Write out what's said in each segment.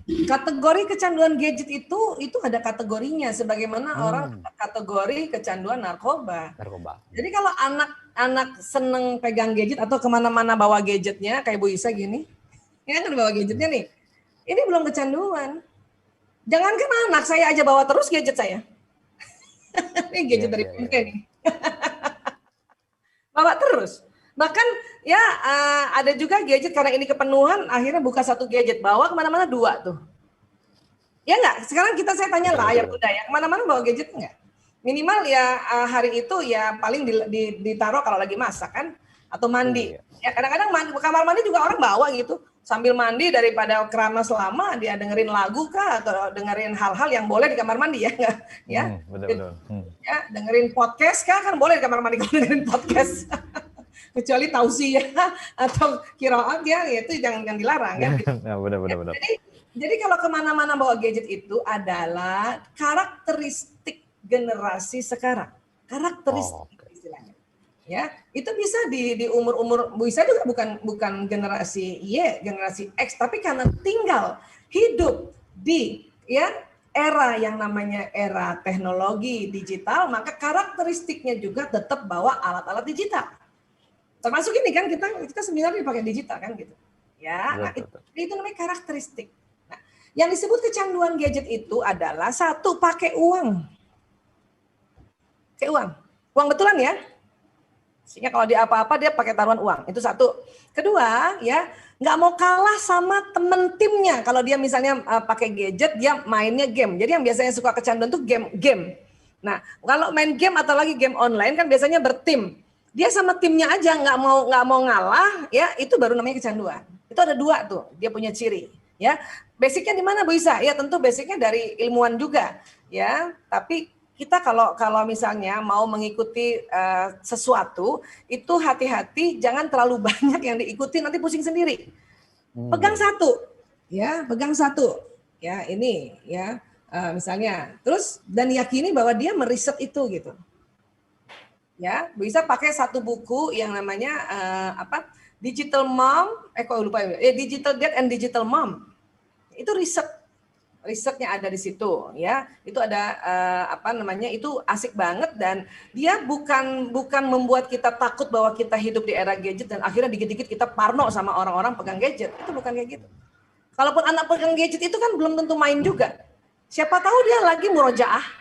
Kategori kecanduan gadget itu ada kategorinya, sebagaimana orang kategori kecanduan narkoba. Jadi kalau anak-anak seneng pegang gadget atau kemana-mana bawa gadgetnya, kayak Bu Isa gini, ya kan bawa gadgetnya nih, ini belum kecanduan. Jangankan anak, saya aja bawa terus gadget saya. Ini gadget dari PMK nih. Bawa terus. Bahkan ya ada juga gadget karena ini kepenuhan, akhirnya buka satu gadget, bawa kemana-mana dua tuh. Ya enggak? Sekarang saya tanya lah ayah bunda ya, kemana-mana bawa gadget enggak? Minimal ya hari itu ya paling ditaruh kalau lagi masak kan, atau mandi. Ya kadang-kadang kamar mandi juga orang bawa gitu. Sambil mandi daripada keramas lama dia dengerin lagu kah atau dengerin hal-hal yang boleh di kamar mandi ya enggak? Ya. Betul. Ya, dengerin podcast kan boleh di kamar mandi kalau dengerin podcast. Kecuali tausiah atau qiraat ya itu jangan dilarang ya. Benar. Jadi kalau kemana-mana bawa gadget itu adalah karakteristik generasi sekarang. Karakteristik istilahnya. Ya, itu bisa di umur-umur Bu Isa juga bukan generasi Y, generasi X, tapi karena tinggal hidup di era yang namanya era teknologi digital, maka karakteristiknya juga tetap bawa alat-alat digital. Termasuk ini kan kita seminar pakai digital kan gitu. Ya, nah, itu namanya karakteristik. Nah, yang disebut kecanduan gadget itu adalah satu pakai uang. Pakai uang. Uang betulan ya. Sehingga kalau dia apa-apa dia pakai taruhan uang. Itu satu. Kedua, ya, nggak mau kalah sama temen timnya. Kalau dia misalnya pakai gadget, dia mainnya game. Jadi yang biasanya suka kecanduan tuh game. Nah, kalau main game atau lagi game online kan biasanya bertim. Dia sama timnya aja nggak mau ngalah, ya itu baru namanya kecanduan. Itu ada dua tuh, dia punya ciri. Ya, basicnya di mana Bu Isa? Ya tentu basicnya dari ilmuwan juga. Ya, tapi kita kalau misalnya mau mengikuti sesuatu itu hati-hati, jangan terlalu banyak yang diikuti nanti pusing sendiri. Pegang satu, ya ini ya misalnya, terus dan yakini bahwa dia meriset itu gitu. Ya bisa pakai satu buku yang namanya Digital Mom, Digital Dad and Digital Mom. Itu risetnya ada di situ ya. Itu ada itu asik banget dan dia bukan membuat kita takut bahwa kita hidup di era gadget dan akhirnya dikit-dikit kita parno sama orang-orang pegang gadget. Itu bukan kayak gitu. Kalaupun anak pegang gadget itu kan belum tentu main juga. Siapa tahu dia lagi murojaah.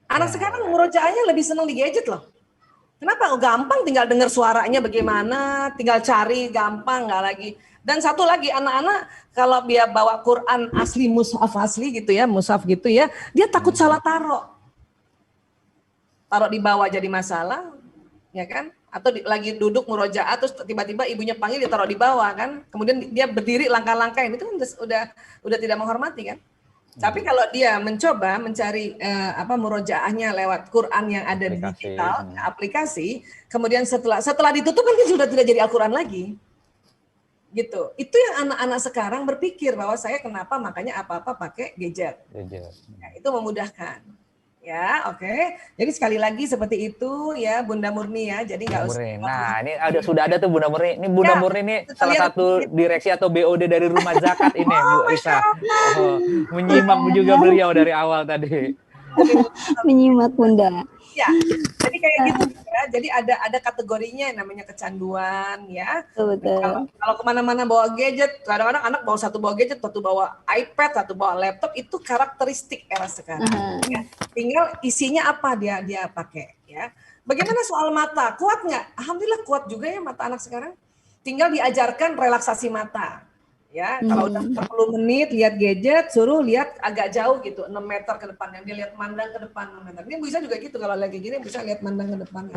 Anak sekarang murojaahnya lebih senang di gadget loh. Kenapa? Gampang tinggal dengar suaranya bagaimana, tinggal cari gampang nggak lagi. Dan satu lagi anak-anak kalau dia bawa Quran asli mushaf asli gitu ya, mushaf gitu ya, dia takut salah taruh di bawah jadi masalah, ya kan? Atau lagi duduk murojaah terus tiba-tiba ibunya panggil dia taruh di bawah kan? Kemudian dia berdiri langkah-langkahin itu kan udah tidak menghormati kan? Tapi kalau dia mencoba mencari murojaahnya lewat Quran yang ada di digital, aplikasi, kemudian setelah ditutup kan dia sudah tidak jadi Al-Quran lagi. Gitu. Itu yang anak-anak sekarang berpikir bahwa saya kenapa makanya apa-apa pakai gadget. Ya, itu memudahkan. Ya, oke. Jadi sekali lagi seperti itu ya Bunda Murni ya. Jadi nggak usah. Nah, ini sudah ada tuh Bunda Murni. Ini Bunda Murni ini salah satu direksi atau BOD dari Rumah Zakat ini, Bu Isa. Menyimak juga beliau dari awal tadi. Menyimak Bunda. Ya, jadi kayak gitu ya. Jadi ada kategorinya yang namanya kecanduan ya. Kalau kemana-mana bawa gadget, kadang-kadang anak bawa gadget, satu bawa iPad, satu bawa laptop, itu karakteristik era sekarang. Ya. Tinggal isinya apa dia pakai ya. Bagaimana soal mata? Kuat nggak? Alhamdulillah kuat juga ya mata anak sekarang. Tinggal diajarkan relaksasi mata. Ya, kalau udah 40 menit lihat gadget, suruh lihat agak jauh gitu, 6 meter ke depan. Yang dia lihat mandang ke depan 6 meter. Ini bisa juga gitu kalau lagi gini bisa lihat mandang ke depan.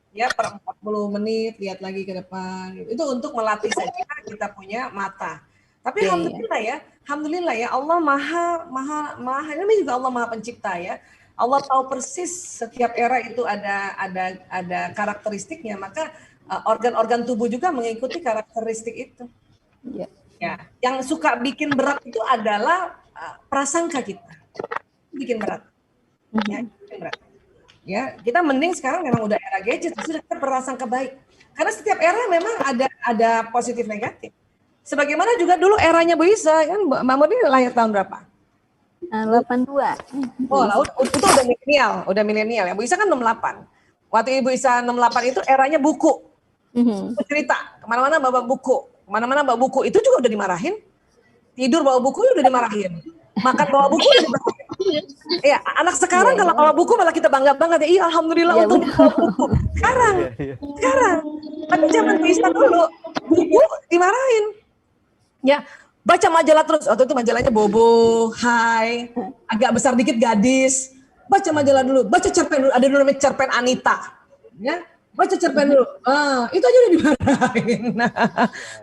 Ya, per 40 menit lihat lagi ke depan. Itu untuk melatih saja kita punya mata. Tapi alhamdulillah ya Allah maha ini juga Allah Maha Pencipta ya. Allah tahu persis setiap era itu ada karakteristiknya, maka organ-organ tubuh juga mengikuti karakteristik itu. Ya, yang suka bikin berat itu adalah prasangka kita. Bikin berat. Ya, bikin berat. Ya, kita mending sekarang memang udah era gadget, sudah kita berprasangka baik. Karena setiap era memang ada positif negatif. Sebagaimana juga dulu eranya Bu Isa kan, Mbak Murni lahir tahun berapa? 82. Oh, itu udah milenial ya. Bu Isa kan 68. Waktu Ibu Isa 68 itu eranya buku. Cerita, kemana-mana bawa buku. Kemana-mana bawa buku, itu juga udah dimarahin. Tidur bawa buku udah dimarahin. Makan bawa buku udah dimarahin. Ya, anak sekarang kalau bawa buku malah kita bangga banget ya. Iya, alhamdulillah untuk bawa buku. Sekarang. Tapi zaman Bu Isa dulu, buku dimarahin. Ya, baca majalah terus. Waktu itu majalahnya Bobo, Hai, agak besar dikit Gadis. Baca majalah dulu, baca cerpen dulu. Ada dulu namanya cerpen Anita. Ya, baca cerpen dulu. Itu aja udah dimarahin. Nah,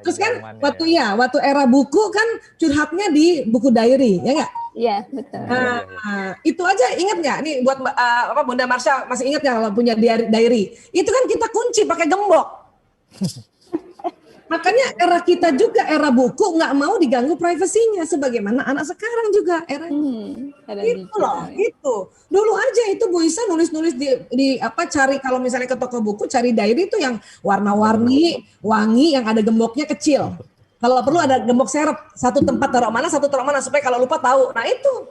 terus kan waktu era buku kan curhatnya di buku diary, ya nggak? Iya, betul. Itu aja ingat nggak? Nih buat Bunda Marsha masih ingat nggak kalau punya diary? Itu kan kita kunci pakai gembok. Makanya era kita juga era buku nggak mau diganggu privasinya sebagaimana anak sekarang juga era itu loh itu dulu aja itu Bu Isa nulis-nulis di cari kalau misalnya ke toko buku cari diary itu yang warna-warni wangi yang ada gemboknya kecil kalau perlu ada gembok serep satu tempat taruh mana supaya kalau lupa tahu nah itu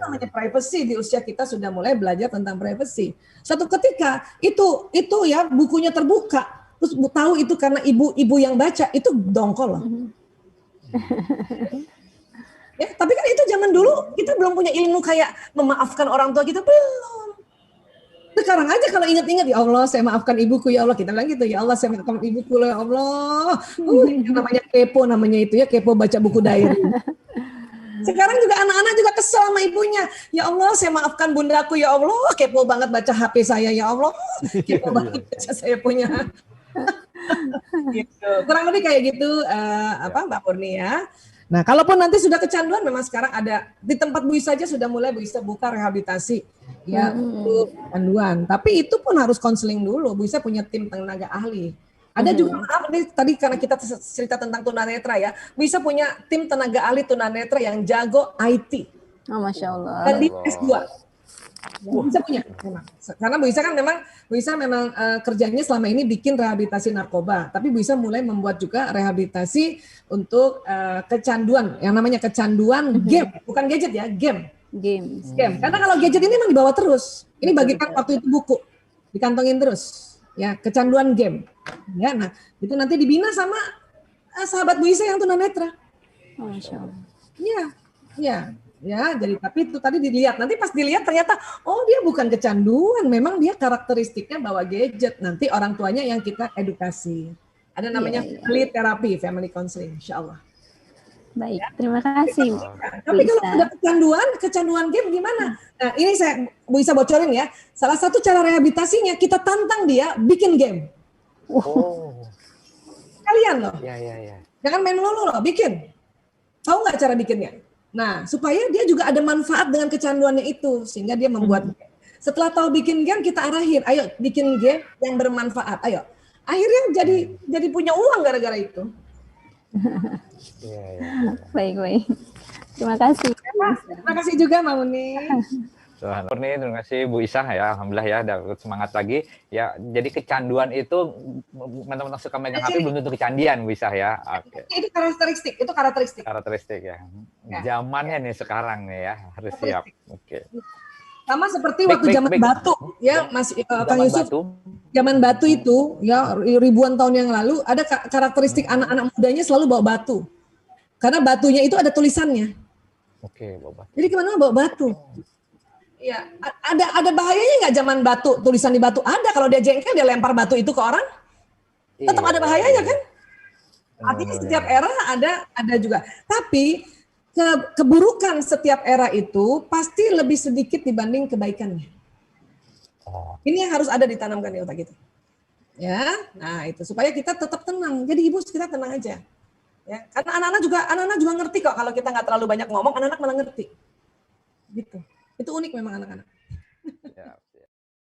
namanya privacy di usia kita sudah mulai belajar tentang privacy suatu ketika itu ya bukunya terbuka terus tahu itu karena ibu yang baca itu dongkol loh. Ya, tapi kan itu zaman dulu kita belum punya ilmu kayak memaafkan orang tua kita belum. Sekarang aja kalau ingat-ingat ya Allah saya maafkan ibuku ya Allah kita bilang gitu ya Allah saya maafkan ibuku ya Allah. Namanya kepo namanya itu ya kepo baca buku diary. Sekarang juga anak-anak juga kesel sama ibunya. Ya Allah saya maafkan bundaku ya Allah kepo banget baca HP saya ya Allah. Kepo banget baca saya punya. Gitu. Kurang lebih kayak gitu Mbak Murni ya. Nah, kalaupun nanti sudah kecanduan memang sekarang ada di tempat Bu Isa saja sudah mulai Bu Isa buka rehabilitasi ya untuk kecanduan. Tapi itu pun harus konseling dulu. Bu Isa punya tim tenaga ahli. Ada juga tadi karena kita cerita tentang tunanetra ya. Bu Isa punya tim tenaga ahli tunanetra yang jago IT. Oh, Masya Allah. Dan di S2. Bu Isa punya memang. Karena Bu Isa memang kerjanya selama ini bikin rehabilitasi narkoba, tapi Bu Isa mulai membuat juga rehabilitasi untuk kecanduan, yang namanya kecanduan game, bukan gadget ya, game. Karena kalau gadget ini memang dibawa terus. Ini bagikan waktu itu buku, dikantongin terus. Ya, kecanduan game. Ya, nah itu nanti dibina sama sahabat Bu Isa yang tunanetra. Oh, Masya Allah. Iya. Ya, jadi tapi itu tadi dilihat. Nanti pas dilihat ternyata, oh dia bukan kecanduan, memang dia karakteristiknya bawa gadget. Nanti orang tuanya yang kita edukasi. Ada namanya family therapy, family counseling, insya Allah. Baik, terima kasih. Tapi kalau ada kecanduan game gimana? Nah ini saya bisa bocorin ya. Salah satu cara rehabilitasinya kita tantang dia bikin game. Kalian loh. Ya. Jangan main lulu loh, bikin. Tahu nggak cara bikinnya? Nah, supaya dia juga ada manfaat dengan kecanduannya itu, sehingga dia membuat game. Setelah tahu bikin game, kita arahin, ayo bikin game yang bermanfaat, ayo. Akhirnya jadi punya uang gara-gara itu. Baik. Terima kasih. Terima kasih juga Mbak Muni. Terima kasih Bu Isa ya, alhamdulillah ya dapat semangat lagi. Ya, jadi kecanduan itu teman-teman suka megang HP belum tentu kecandian Bu Isa ya. Oke. Itu karakteristik. Karakteristik ya. Zamannya nih sekarang nih ya, harus siap. Oke. Sama seperti waktu zaman batu ya, Mas Kang Yusuf. Zaman batu itu ya ribuan tahun yang lalu ada karakteristik anak-anak mudanya selalu bawa batu. Karena batunya itu ada tulisannya. Oke, bawa batu. Jadi kemana bawa batu? Iya, ada bahayanya nggak zaman batu, tulisan di batu? Ada, kalau dia jengkel dia lempar batu itu ke orang, tetap ada bahayanya kan? Artinya setiap era ada juga. Tapi keburukan setiap era itu pasti lebih sedikit dibanding kebaikannya. Ini yang harus ada ditanamkan di otak kita. Ya, nah itu supaya kita tetap tenang. Jadi ibu kita tenang aja. Ya, karena anak-anak juga ngerti kok kalau kita nggak terlalu banyak ngomong, anak-anak malah ngerti. Gitu. Itu unik memang anak-anak.